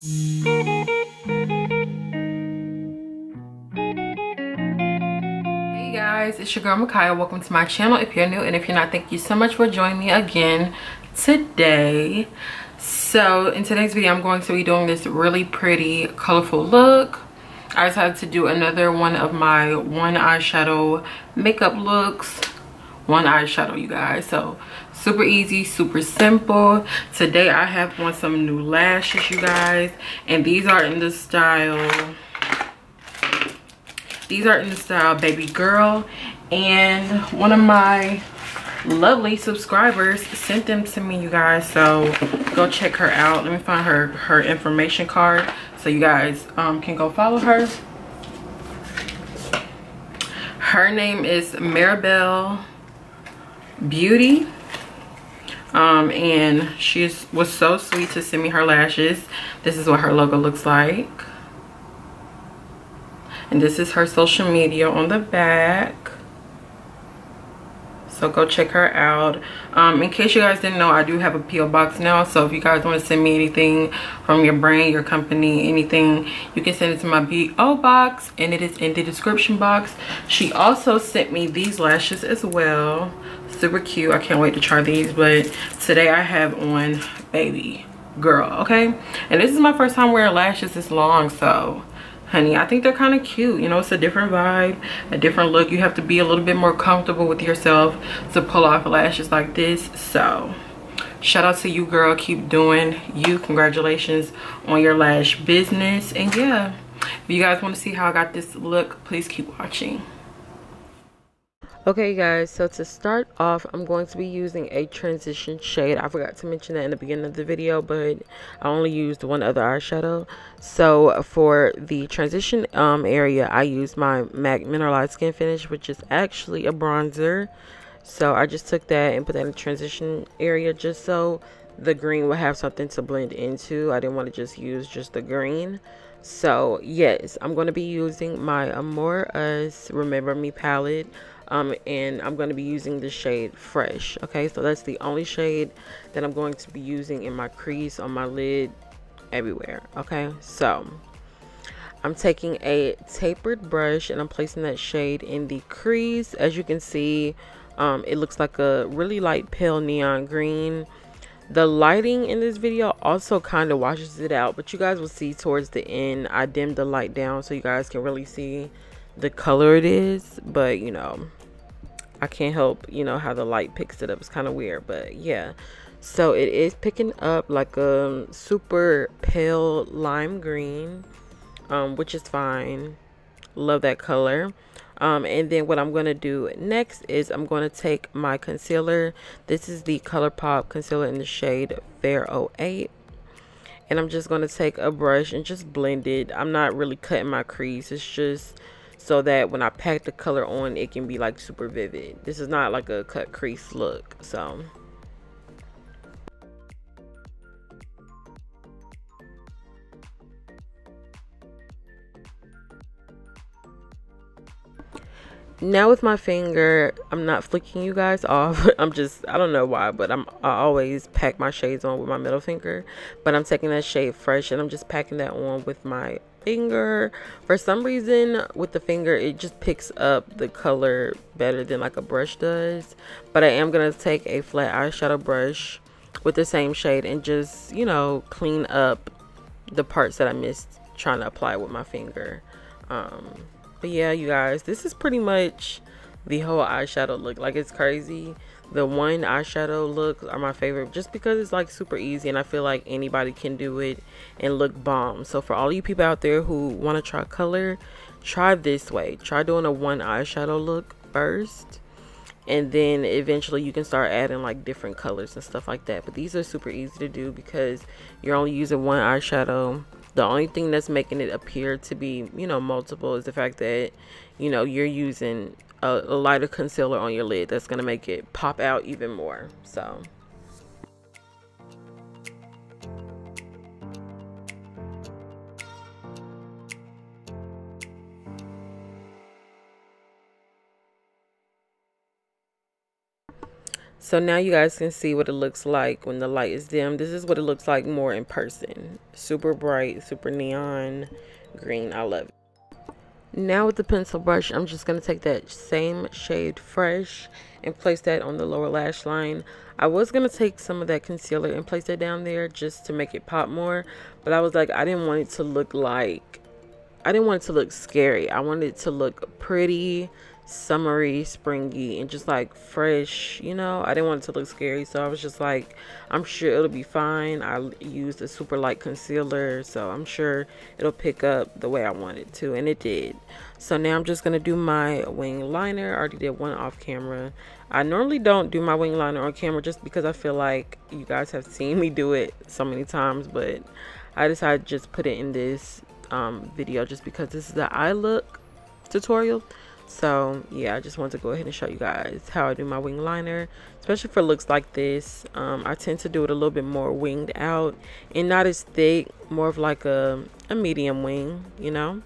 Hey guys, it's your girl Makaya. Welcome to my channel if you're new, and if you're not, thank you so much for joining me again today. So in today's video, I'm going to be doing this really pretty colorful look. I decided to do another one of my one eyeshadow makeup looks. One eyeshadow, you guys. So super easy, super simple. Today I have on some new lashes, you guys, and these are in the style Baby Girl, and one of my lovely subscribers sent them to me, you guys, so go check her out. Let me find her information card so you guys can go follow her. Her name is Merabelle Beauty, and she was so sweet to send me her lashes. This is what her logo looks like, and this is her social media on the back, so go check her out. In case you guys didn't know, I do have a PO box now, so if you guys want to send me anything from your brand, your company, anything, you can send it to my PO box, and it is in the description box. She also sent me these lashes as well. Super cute. I can't wait to try these, but today I have on Baby Girl, okay? And this is my first time wearing lashes this long, so honey, I think they're kind of cute. You know, it's a different vibe, a different look. You have to be a little bit more comfortable with yourself to pull off lashes like this. So shout out to you, girl. Keep doing you. Congratulations on your lash business. And yeah, if you guys want to see how I got this look, please keep watching. Okay guys, so to start off, I'm going to be using a transition shade. I forgot to mention that in the beginning of the video, but I only used one other eyeshadow. So for the transition area, I used my MAC Mineralize Skin Finish, which is actually a bronzer. So I just took that and put that in the transition area just so the green would have something to blend into. I didn't want to just use just the green. So yes, I'm going to be using my Amor Us Remember Me palette. And I'm going to be using the shade Fresh. Okay, so that's the only shade that I'm going to be using in my crease, on my lid, everywhere. Okay, so I'm taking a tapered brush and I'm placing that shade in the crease. As you can see, it looks like a really light pale neon green. The lighting in this video also kind of washes it out, but you guys will see towards the end I dimmed the light down so you guys can really see the color it is. But you know, I can't help, you know, how the light picks it up. It's kind of weird, but yeah. So it is picking up like a super pale lime green, which is fine. Love that color. And then what I'm going to do next is I'm going to take my concealer. This is the ColourPop concealer in the shade Fair 08. And I'm just going to take a brush and just blend it. I'm not really cutting my crease. It's just so that when I pack the color on, it can be like super vivid. This is not like a cut crease look. So now with my finger, I'm not flicking you guys off. I don't know why, but I always pack my shades on with my middle finger. But I'm taking that shade Fresh and I'm just packing that on with my finger. For some reason with the finger, it just picks up the color better than like a brush does. But I am going to take a flat eyeshadow brush with the same shade and just, you know, clean up the parts that I missed trying to apply with my finger. But yeah, you guys, this is pretty much the whole eyeshadow look. Like, it's crazy. The one eyeshadow looks are my favorite just because it's like super easy and I feel like anybody can do it and look bomb. So for all you people out there who want to try color, try this way. Try doing a one eyeshadow look first, and then eventually you can start adding like different colors and stuff like that. But these are super easy to do because you're only using one eyeshadow. The only thing that's making it appear to be, you know, multiple is the fact that, you know, you're using a lighter concealer on your lid. That's going to make it pop out even more. So So now you guys can see what it looks like when the light is dim. This is what it looks like more in person. Super bright, super neon green. I love it. Now with the pencil brush, I'm just going to take that same shade Fresh and place that on the lower lash line. I was going to take some of that concealer and place it down there just to make it pop more. But I was like, I didn't want it to look like, I didn't want it to look scary. I wanted it to look pretty, summery, springy, and just like fresh, you know. I didn't want it to look scary, so I was just like, I'm sure it'll be fine. I used a super light concealer, so I'm sure it'll pick up the way I want it to, and it did. So now I'm just gonna do my wing liner. I already did one off camera. I normally don't do my wing liner on camera just because I feel like you guys have seen me do it so many times, but I decided to just put it in this video just because this is the eye look tutorial. So yeah, I just wanted to go ahead and show you guys how I do my wing liner, especially for looks like this. I tend to do it a little bit more winged out and not as thick, more of like a medium wing, you know,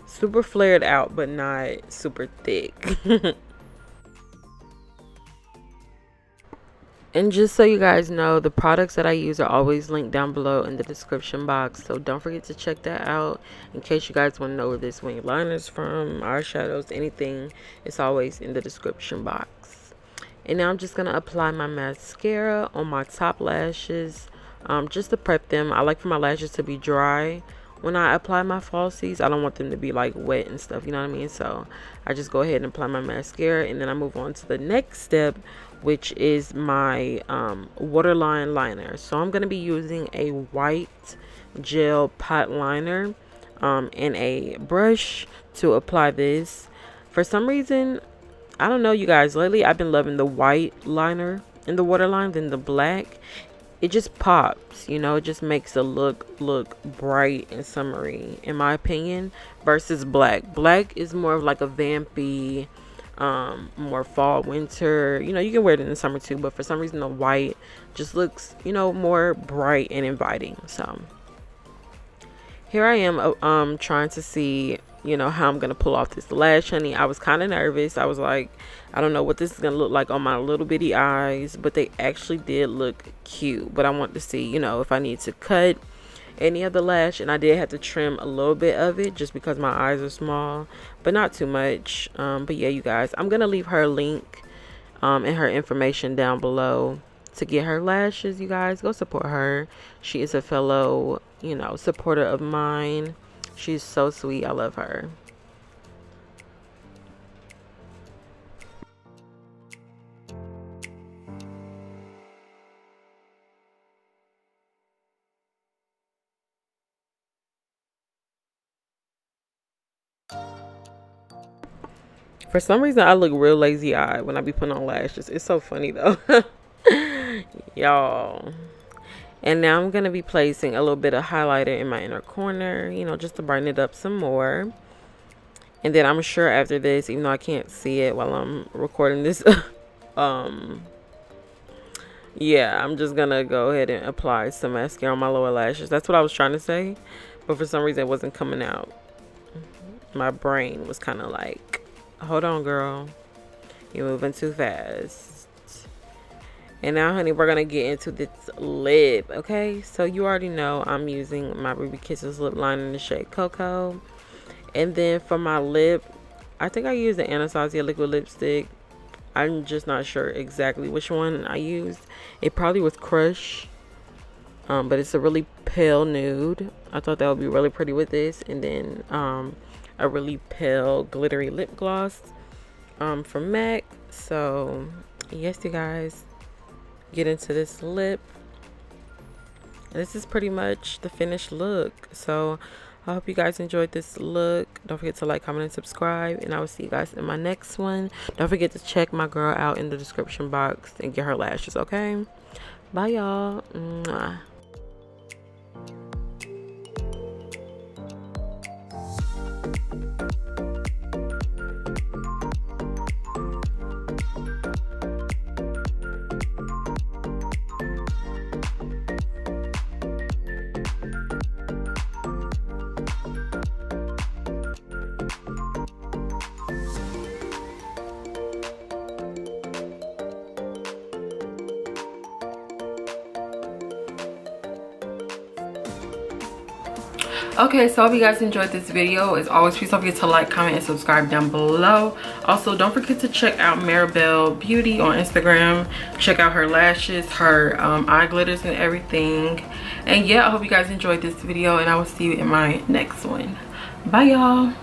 super flared out but not super thick. And just so you guys know, the products that I use are always linked down below in the description box. So don't forget to check that out in case you guys want to know where this wing liner is from, eyeshadows, anything. It's always in the description box. And now I'm just going to apply my mascara on my top lashes just to prep them. I like for my lashes to be dry when I apply my falsies. I don't want them to be like wet and stuff, you know what I mean? So I just go ahead and apply my mascara, and then I move on to the next step, which is my waterline liner. So I'm going to be using a white gel pot liner and a brush to apply this. For some reason, I don't know, you guys, lately I've been loving the white liner in the waterline than the black. It just pops, you know, it just makes the look bright and summery in my opinion, versus black. Black is more of like a vampy, more fall, winter, you know, you can wear it in the summer too, but for some reason the white just looks, you know, more bright and inviting. So here I am trying to see, you know, how I'm gonna pull off this lash, honey. I was kind of nervous. I was like, I don't know what this is gonna look like on my little bitty eyes, but they actually did look cute. But I want to see, you know, if I need to cut any of the lash, and I did have to trim a little bit of it just because my eyes are small, but not too much. But yeah, you guys, I'm gonna leave her link and her information down below to get her lashes. You guys, go support her. She is a fellow, you know, supporter of mine. She's so sweet. I love her. For some reason, I look real lazy eyed when I be putting on lashes. It's so funny though. Y'all. And now I'm going to be placing a little bit of highlighter in my inner corner, you know, just to brighten it up some more. And then I'm sure after this, even though I can't see it while I'm recording this, yeah, I'm just going to go ahead and apply some mascara on my lower lashes. That's what I was trying to say, but for some reason it wasn't coming out. My brain was kind of like, hold on, girl, you're moving too fast. And now, honey, we're gonna get into this lip. Okay, so you already know I'm using my Ruby Kisses lip liner in the shade Cocoa. And then for my lip, I think I used the Anastasia liquid lipstick. I'm just not sure exactly which one I used. It probably was Crush, but it's a really pale nude. I thought that would be really pretty with this. And then a really pale glittery lip gloss from MAC. So yes, you guys, get into this lip. This is pretty much the finished look. So I hope you guys enjoyed this look. Don't forget to like, comment, and subscribe, and I will see you guys in my next one. Don't forget to check my girl out in the description box and get her lashes. Okay, bye y'all. Mwah. Okay, so I hope you guys enjoyed this video. As always, please don't forget to like, comment, and subscribe down below. Also, don't forget to check out Merabelle Beauty on Instagram. Check out her lashes, her eye glitters, and everything. And yeah, I hope you guys enjoyed this video, and I will see you in my next one. Bye, y'all.